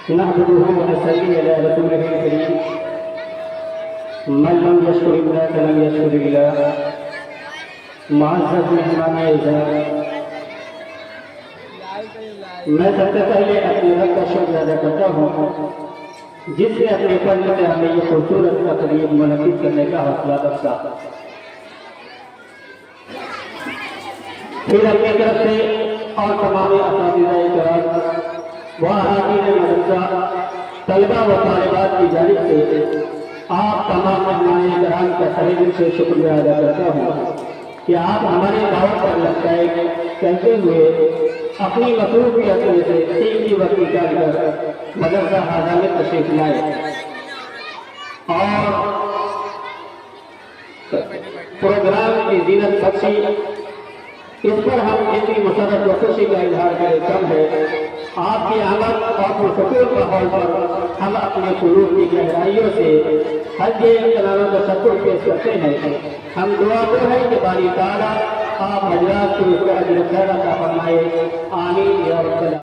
نحمده ونصلي على رسوله الكريم من لم يشكر الله فلم يشكر الله معزز مہمان اعزاز میں سب سے پہلے اپنے رب کا شکر ادا کرتا ہوں جس سے اپنے فضل سے ہمیں یہ خوبصورت تقریب منعقد کرنے کا حوصلہ بخشا پھر اپنی طرف سے اور تمام اساتذہ کرام و اراکین مدرسہ طلبہ و طالبات کی جانب سے آپ تمام مہمان کرام کا تہہ دل سے شکریہ ادا کرتا ہوں کہ آپ ہماری دعوت پر لبیک کہتے ہوئے اپنی مصروفیت میں سے تین وقت نکال کر مدرسہ ہاضہ میں تشریف لائے اور پروگرام کی زینت بخشی۔ اس پر ہم اتنی مسرت و خوشی کا اظہار کرے کم ہے۔ آپ کی آمد اور پرسکون ماحول پر ہم اپنے قلوب کی گہرائیوں سے حج اعتراض و شکر پیش کرتے ہیں۔ ہم دعا کو ہے کہ باری تعالیٰ آپ حضرات کو اس کا اجر خیر عطا فرمائے، آمین یا رب العالمین۔